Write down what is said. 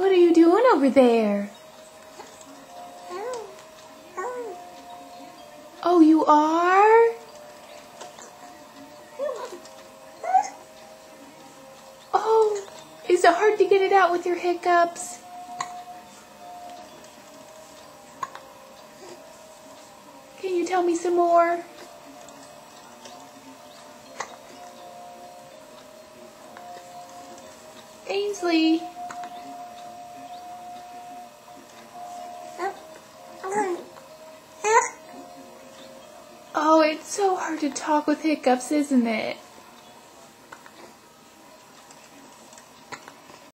What are you doing over there? Oh, you are? Oh, is it hard to get it out with your hiccups? Can you tell me some more? Ainsley. Oh, it's so hard to talk with hiccups, isn't it?